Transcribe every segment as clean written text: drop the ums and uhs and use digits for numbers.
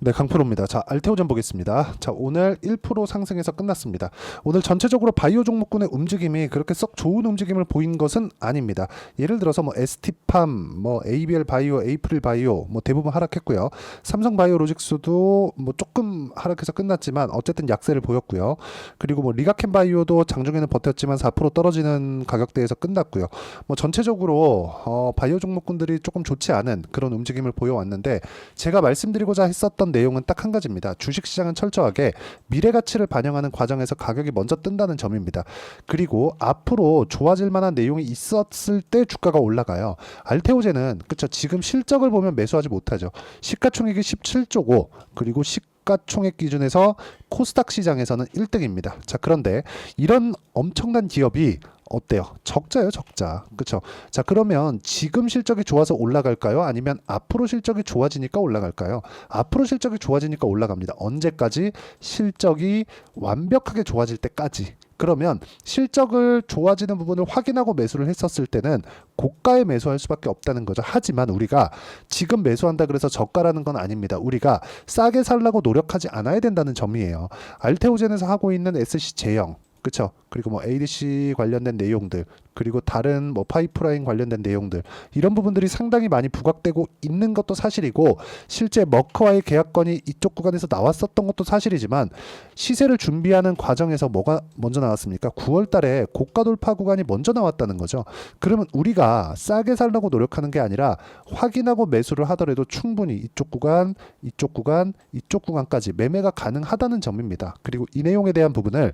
네, 강프로입니다. 자, 알테오젠 보겠습니다. 자, 오늘 1% 상승해서 끝났습니다. 오늘 전체적으로 바이오 종목군의 움직임이 그렇게 썩 좋은 움직임을 보인 것은 아닙니다. 예를 들어서 뭐 ST팜, 뭐 ABL 바이오, 에이프릴 바이오 뭐 대부분 하락했고요. 삼성 바이오로직스도 뭐 조금 하락해서 끝났지만 어쨌든 약세를 보였고요. 그리고 뭐 리가켄 바이오도 장중에는 버텼지만 4% 떨어지는 가격대에서 끝났고요. 뭐 전체적으로 바이오 종목군들이 조금 좋지 않은 그런 움직임을 보여왔는데, 제가 말씀드리고자 했었던 내용은 딱 한 가지입니다. 주식시장은 철저하게 미래 가치를 반영하는 과정에서 가격이 먼저 뜬다는 점입니다. 그리고 앞으로 좋아질 만한 내용이 있었을 때 주가가 올라가요. 알테오젠은 그쵸, 지금 실적을 보면 매수하지 못하죠. 시가총액이 17조고 그리고 시가총액 기준에서 코스닥 시장에서는 1등입니다. 자, 그런데 이런 엄청난 기업이 어때요? 적자예요, 적자. 그쵸? 자, 그러면 지금 실적이 좋아서 올라갈까요? 아니면 앞으로 실적이 좋아지니까 올라갈까요? 앞으로 실적이 좋아지니까 올라갑니다. 언제까지? 실적이 완벽하게 좋아질 때까지. 그러면 실적을 좋아지는 부분을 확인하고 매수를 했었을 때는 고가에 매수할 수밖에 없다는 거죠. 하지만 우리가 지금 매수한다 그래서 저가라는 건 아닙니다. 우리가 싸게 살라고 노력하지 않아야 된다는 점이에요. 알테오젠에서 하고 있는 SC제형, 그쵸? 그리고 뭐 ADC 관련된 내용들, 그리고 다른 뭐 파이프라인 관련된 내용들, 이런 부분들이 상당히 많이 부각되고 있는 것도 사실이고, 실제 머크와의 계약건이 이쪽 구간에서 나왔었던 것도 사실이지만, 시세를 준비하는 과정에서 뭐가 먼저 나왔습니까? 9월 달에 고가 돌파 구간이 먼저 나왔다는 거죠. 그러면 우리가 싸게 살려고 노력하는 게 아니라 확인하고 매수를 하더라도 충분히 이쪽 구간, 이쪽 구간, 이쪽 구간까지 매매가 가능하다는 점입니다. 그리고 이 내용에 대한 부분을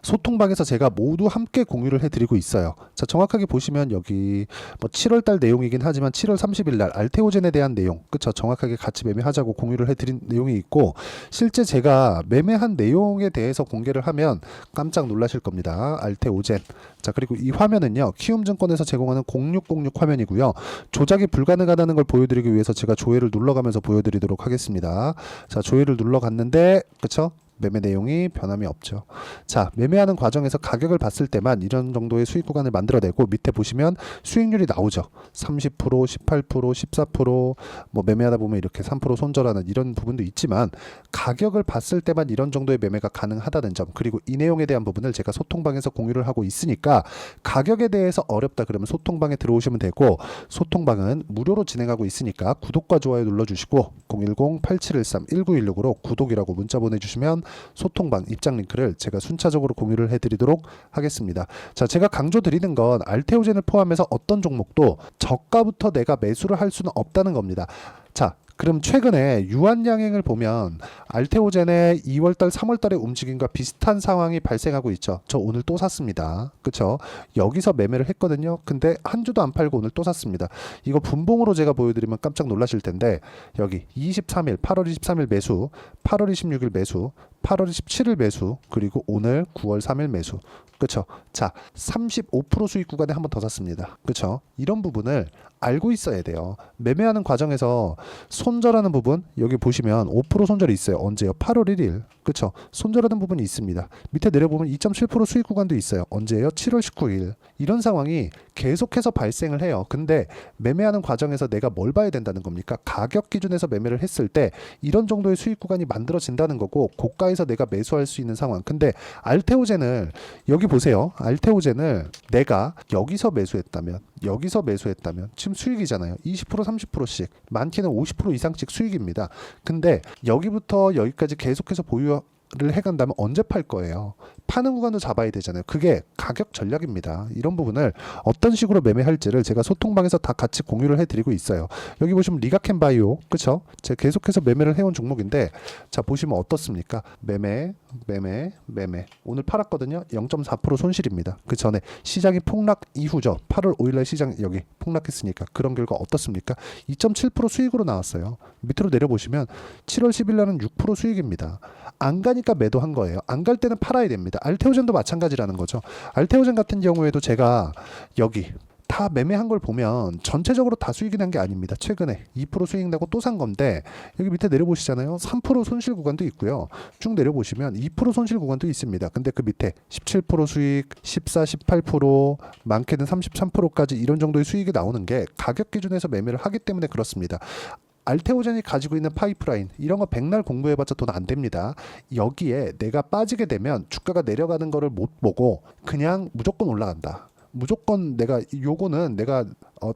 소통방에서 제가 모두 함께 공유를 해드리고 있어요. 자, 정확하게 보시면 여기 뭐 7월달 내용이긴 하지만 7월 30일 날 알테오젠에 대한 내용, 그쵸? 정확하게 같이 매매하자고 공유를 해드린 내용이 있고, 실제 제가 매매한 내용에 대해서 공개를 하면 깜짝 놀라실 겁니다. 알테오젠. 자, 그리고 이 화면은요, 키움증권에서 제공하는 0606 화면이고요. 조작이 불가능하다는 걸 보여드리기 위해서 제가 조회를 눌러가면서 보여드리도록 하겠습니다. 자, 조회를 눌러갔는데, 그쵸? 매매 내용이 변함이 없죠. 자, 매매하는 과정에서 가격을 봤을 때만 이런 정도의 수익 구간을 만들어내고, 밑에 보시면 수익률이 나오죠. 30%, 18%, 14%, 뭐 매매하다 보면 이렇게 3% 손절하는 이런 부분도 있지만, 가격을 봤을 때만 이런 정도의 매매가 가능하다는 점, 그리고 이 내용에 대한 부분을 제가 소통방에서 공유를 하고 있으니까, 가격에 대해서 어렵다 그러면 소통방에 들어오시면 되고, 소통방은 무료로 진행하고 있으니까 구독과 좋아요 눌러주시고 010-8713-1916으로 구독이라고 문자 보내주시면 소통방 입장 링크를 제가 순차적으로 공유를 해드리도록 하겠습니다. 자, 제가 강조 드리는 건 알테오젠을 포함해서 어떤 종목도 저가부터 내가 매수를 할 수는 없다는 겁니다. 자, 그럼 최근에 유한양행을 보면 알테오젠의 2월달, 3월달의 움직임과 비슷한 상황이 발생하고 있죠. 저 오늘 또 샀습니다. 그쵸? 여기서 매매를 했거든요. 근데 한 주도 안 팔고 오늘 또 샀습니다. 이거 분봉으로 제가 보여드리면 깜짝 놀라실 텐데, 여기 23일, 8월 23일 매수, 8월 26일 매수, 8월 27일 매수, 그리고 오늘 9월 3일 매수. 그쵸? 자, 35% 수익 구간에 한 번 더 샀습니다. 그쵸? 이런 부분을 알고 있어야 돼요. 매매하는 과정에서 손절하는 부분, 여기 보시면 5% 손절이 있어요. 언제요? 8월 1일. 그쵸? 손절하는 부분이 있습니다. 밑에 내려보면 2.7% 수익 구간도 있어요. 언제요? 7월 19일. 이런 상황이 계속해서 발생을 해요. 근데 매매하는 과정에서 내가 뭘 봐야 된다는 겁니까? 가격 기준에서 매매를 했을 때 이런 정도의 수익 구간이 만들어진다는 거고, 고가에서 내가 매수할 수 있는 상황. 근데 알테오젠을 여기 보세요. 알테오젠을 내가 여기서 매수했다면, 여기서 매수했다면 지금 수익이잖아요. 20%, 30%씩, 많게는 50% 이상씩 수익입니다. 근데 여기부터 여기까지 계속해서 보유를 해간다면 언제 팔 거예요? 파는 구간도 잡아야 되잖아요. 그게 가격 전략입니다. 이런 부분을 어떤 식으로 매매할지를 제가 소통방에서 다 같이 공유를 해드리고 있어요. 여기 보시면 리가켄 바이오, 그쵸? 제가 계속해서 매매를 해온 종목인데, 자, 보시면 어떻습니까? 매매. 오늘 팔았거든요. 0.4% 손실입니다. 그 전에 시장이 폭락 이후죠. 8월 5일날 시장 여기 폭락했으니까. 그런 결과 어떻습니까? 2.7% 수익으로 나왔어요. 밑으로 내려보시면 7월 10일날은 6% 수익입니다. 안 가니까 매도한 거예요. 안 갈 때는 팔아야 됩니다. 알테오젠도 마찬가지라는 거죠. 알테오젠 같은 경우에도 제가 여기 다 매매한 걸 보면 전체적으로 다 수익이 난 게 아닙니다. 최근에 2% 수익 나고 또 산 건데, 여기 밑에 내려보시잖아요. 3% 손실 구간도 있고요. 쭉 내려보시면 2% 손실 구간도 있습니다. 근데 그 밑에 17% 수익, 14, 18%, 많게는 33%까지 이런 정도의 수익이 나오는 게 가격 기준에서 매매를 하기 때문에 그렇습니다. 알테오젠이 가지고 있는 파이프라인 이런 거 백날 공부해봤자 돈 안 됩니다. 여기에 내가 빠지게 되면 주가가 내려가는 거를 못 보고 그냥 무조건 올라간다. 무조건 내가 요거는 내가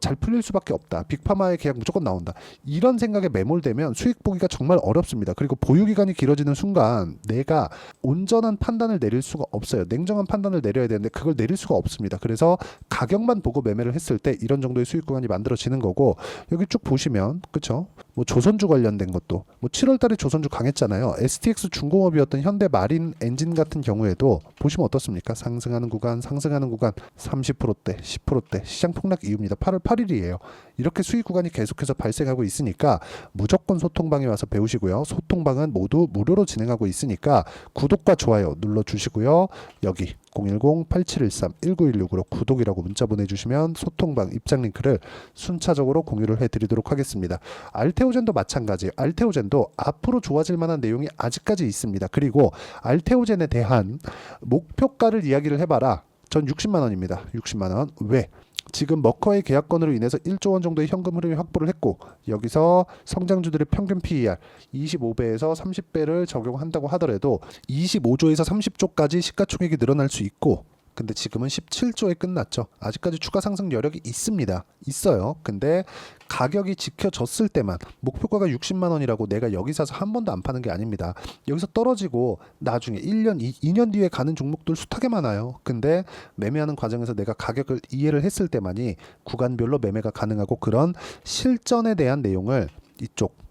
잘 풀릴 수밖에 없다. 빅파마의 계약 무조건 나온다. 이런 생각에 매몰되면 수익 보기가 정말 어렵습니다. 그리고 보유기간이 길어지는 순간 내가 온전한 판단을 내릴 수가 없어요. 냉정한 판단을 내려야 되는데 그걸 내릴 수가 없습니다. 그래서 가격만 보고 매매를 했을 때 이런 정도의 수익 구간이 만들어지는 거고 여기 쭉 보시면 그쵸? 뭐 조선주 관련된 것도 뭐 7월달에 조선주 강했잖아요. STX 중공업이었던 현대 마린 엔진 같은 경우에도 보시면 어떻습니까? 상승하는 구간 30%대 10%대 시장 폭락 이유입니다. 8월 8일이에요. 이렇게 수익 구간이 계속해서 발생하고 있으니까 무조건 소통방에 와서 배우시고요. 소통방은 모두 무료로 진행하고 있으니까 구독과 좋아요 눌러주시고요. 여기 010-8713-1916으로 구독이라고 문자 보내주시면 소통방 입장 링크를 순차적으로 공유를 해드리도록 하겠습니다. 알테오젠도 마찬가지예요. 알테오젠도 앞으로 좋아질 만한 내용이 아직까지 있습니다. 그리고 알테오젠에 대한 목표가를 이야기를 해봐라. 전 60만 원입니다. 60만 원. 왜? 지금 머커의 계약건으로 인해서 1조 원 정도의 현금 흐름이 확보를 했고 여기서 성장주들의 평균 PER 25배에서 30배를 적용한다고 하더라도 25조에서 30조까지 시가총액이 늘어날 수 있고 근데 지금은 17조에 끝났죠. 아직까지 추가 상승 여력이 있습니다. 있어요. 근데 가격이 지켜졌을 때만 목표가가 60만 원이라고 내가 여기 사서 한 번도 안 파는 게 아닙니다. 여기서 떨어지고 나중에 1년, 2년 뒤에 가는 종목들 숱하게 많아요. 근데 매매하는 과정에서 내가 가격을 이해를 했을 때만이 구간별로 매매가 가능하고 그런 실전에 대한 내용을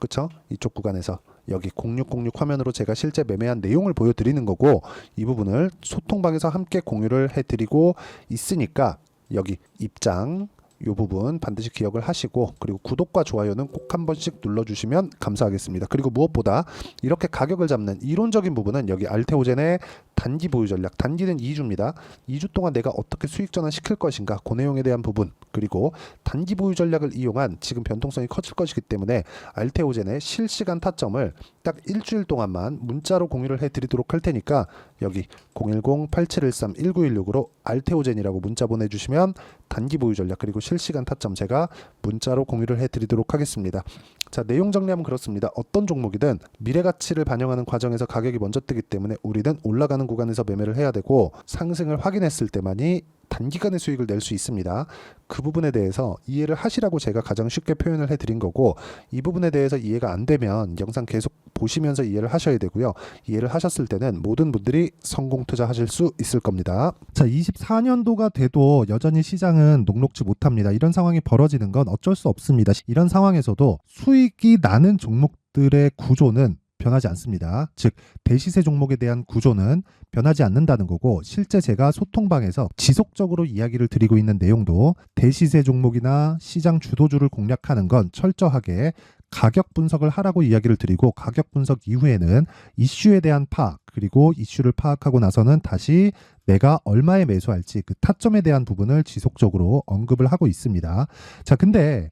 그쵸? 이쪽 구간에서 여기 0606 화면으로 제가 실제 매매한 내용을 보여드리는 거고 이 부분을 소통방에서 함께 공유를 해드리고 있으니까 여기 입장 이 부분 반드시 기억을 하시고 그리고 구독과 좋아요는 꼭 한 번씩 눌러주시면 감사하겠습니다. 그리고 무엇보다 이렇게 가격을 잡는 이론적인 부분은 여기 알테오젠의 단기 보유 전략, 단기는 2주입니다. 2주 동안 내가 어떻게 수익 전환 시킬 것인가 그 내용에 대한 부분 그리고 단기 보유 전략을 이용한 지금 변동성이 커질 것이기 때문에 알테오젠의 실시간 타점을 딱 일주일 동안만 문자로 공유를 해드리도록 할 테니까 여기 010-8713-1916으로 알테오젠이라고 문자 보내주시면 단기 보유 전략 그리고 실시간 타점 제가 문자로 공유를 해드리도록 하겠습니다. 자, 내용 정리하면 그렇습니다. 어떤 종목이든 미래 가치를 반영하는 과정에서 가격이 먼저 뜨기 때문에 우리는 올라가는 구간에서 매매를 해야 되고 상승을 확인했을 때만이 단기간의 수익을 낼 수 있습니다. 그 부분에 대해서 이해를 하시라고 제가 가장 쉽게 표현을 해드린 거고 이 부분에 대해서 이해가 안 되면 영상 계속 보시면서 이해를 하셔야 되고요. 이해를 하셨을 때는 모든 분들이 성공 투자하실 수 있을 겁니다. 자, 24년도가 돼도 여전히 시장은 녹록지 못합니다. 이런 상황이 벌어지는 건 어쩔 수 없습니다. 이런 상황에서도 수익이 나는 종목들의 구조는 변하지 않습니다. 즉 대시세 종목에 대한 구조는 변하지 않는다는 거고 실제 제가 소통방에서 지속적으로 이야기를 드리고 있는 내용도 대시세 종목이나 시장 주도주를 공략하는 건 철저하게 가격 분석을 하라고 이야기를 드리고 가격 분석 이후에는 이슈에 대한 파악 그리고 이슈를 파악하고 나서는 다시 내가 얼마에 매수할지 그 타점에 대한 부분을 지속적으로 언급을 하고 있습니다. 자, 근데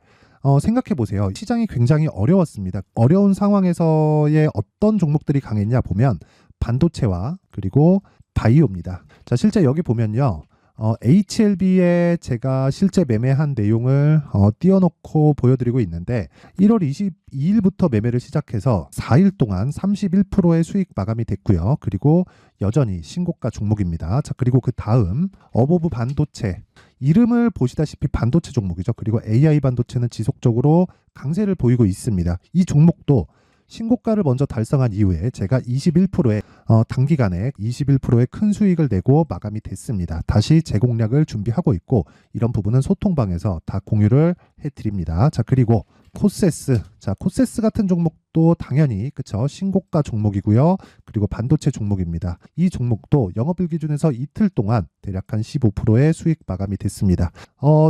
생각해 보세요. 시장이 굉장히 어려웠습니다. 어려운 상황에서의 어떤 종목들이 강했냐 보면 반도체와 그리고 바이오입니다. 자, 실제 여기 보면요. HLB에 제가 실제 매매한 내용을 띄워놓고 보여드리고 있는데 1월 22일부터 매매를 시작해서 4일 동안 31%의 수익 마감이 됐고요. 그리고 여전히 신고가 종목입니다. 자, 그리고 그 다음 어보브 반도체 이름을 보시다시피 반도체 종목이죠. 그리고 AI 반도체는 지속적으로 강세를 보이고 있습니다. 이 종목도 신고가를 먼저 달성한 이후에 제가 21%의 단기간에 21%의 큰 수익을 내고 마감이 됐습니다. 다시 재공략을 준비하고 있고 이런 부분은 소통방에서 다 공유를 해드립니다. 자, 그리고 코세스. 자, 코세스 같은 종목도 당연히 그쵸 신고가 종목이고요. 그리고 반도체 종목입니다. 이 종목도 영업일 기준에서 이틀 동안 대략 한 15%의 수익 마감이 됐습니다.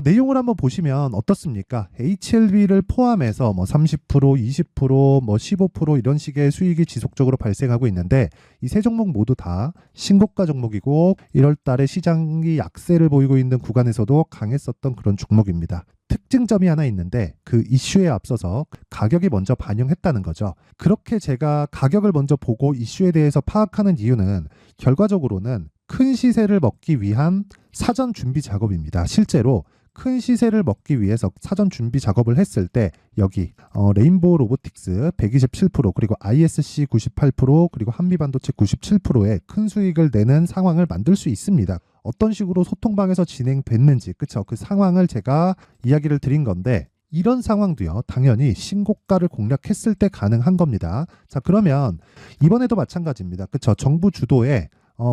내용을 한번 보시면 어떻습니까? HLB를 포함해서 뭐 30%, 20%, 뭐 15% 이런 식의 수익이 지속적으로 발생하고 있는데 이 세 종목 모두 다 신고가 종목이고 1월 달에 시장이 약세를 보이고 있는 구간에서도 강했었던 그런 종목입니다. 특징점이 하나 있는데 그 이슈에 앞서서 가격이 먼저 반영했다는 거죠. 그렇게 제가 가격을 먼저 보고 이슈에 대해서 파악하는 이유는 결과적으로는 큰 시세를 먹기 위한 사전 준비 작업입니다. 실제로 큰 시세를 먹기 위해서 사전 준비 작업을 했을 때 여기 레인보우 로보틱스 127% 그리고 ISC 98% 그리고 한미반도체 97%의 큰 수익을 내는 상황을 만들 수 있습니다. 어떤 식으로 소통방에서 진행됐는지 그쵸? 그 상황을 제가 이야기를 드린 건데 이런 상황도요 당연히 신고가를 공략했을 때 가능한 겁니다. 자 그러면 이번에도 마찬가지입니다. 그쵸? 정부 주도의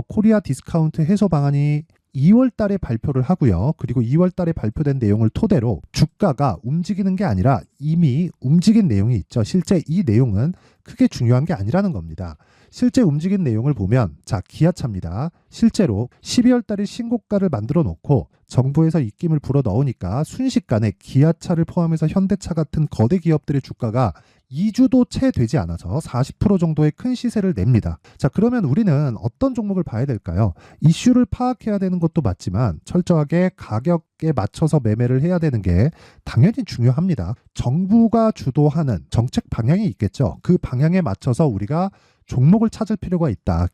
코리아 디스카운트 해소 방안이 2월 달에 발표를 하고요. 그리고 2월 달에 발표된 내용을 토대로 주가가 움직이는 게 아니라 이미 움직인 내용이 있죠. 실제 이 내용은 크게 중요한 게 아니라는 겁니다. 실제 움직인 내용을 보면 자 기아차입니다. 실제로 12월 달에 신고가를 만들어 놓고 정부에서 입김을 불어 넣으니까 순식간에 기아차를 포함해서 현대차 같은 거대 기업들의 주가가 2주도 채 되지 않아서 40% 정도의 큰 시세를 냅니다. 자 그러면 우리는 어떤 종목을 봐야 될까요? 이슈를 파악해야 되는 것도 맞지만 철저하게 가격에 맞춰서 매매를 해야 되는 게 당연히 중요합니다. 정부가 주도하는 정책 방향이 있겠죠. 그 방향에 맞춰서 우리가 종목을 찾을 필요가 있다.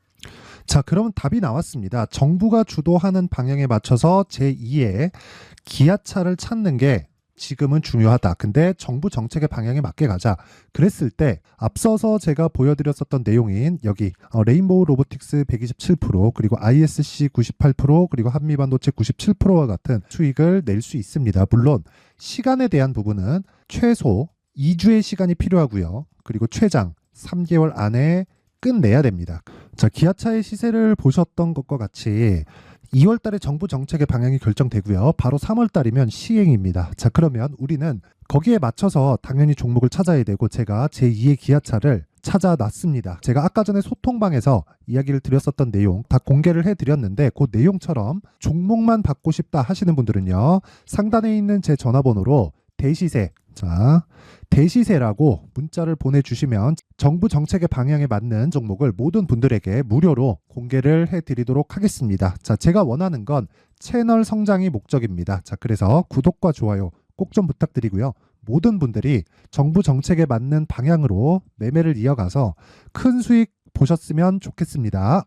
자, 그럼 답이 나왔습니다. 정부가 주도하는 방향에 맞춰서 제2의 기아차를 찾는 게 지금은 중요하다. 근데 정부 정책의 방향에 맞게 가자. 그랬을 때 앞서서 제가 보여드렸었던 내용인 여기 레인보우 로보틱스 127% 그리고 ISC 98% 그리고 한미반도체 97%와 같은 수익을 낼 수 있습니다. 물론 시간에 대한 부분은 최소 2주의 시간이 필요하고요. 그리고 최장 3개월 안에 끝내야 됩니다. 자, 기아차의 시세를 보셨던 것과 같이 2월 달에 정부 정책의 방향이 결정되고요. 바로 3월 달이면 시행입니다. 자, 그러면 우리는 거기에 맞춰서 당연히 종목을 찾아야 되고 제가 제2의 기아차를 찾아놨습니다. 제가 아까 전에 소통방에서 이야기를 드렸었던 내용 다 공개를 해드렸는데 그 내용처럼 종목만 받고 싶다 하시는 분들은요. 상단에 있는 제 전화번호로 대시세 자 대시세라고 문자를 보내주시면 정부 정책의 방향에 맞는 종목을 모든 분들에게 무료로 공개를 해드리도록 하겠습니다. 자, 제가 원하는 건 채널 성장이 목적입니다. 자, 그래서 구독과 좋아요 꼭 좀 부탁드리고요. 모든 분들이 정부 정책에 맞는 방향으로 매매를 이어가서 큰 수익 보셨으면 좋겠습니다.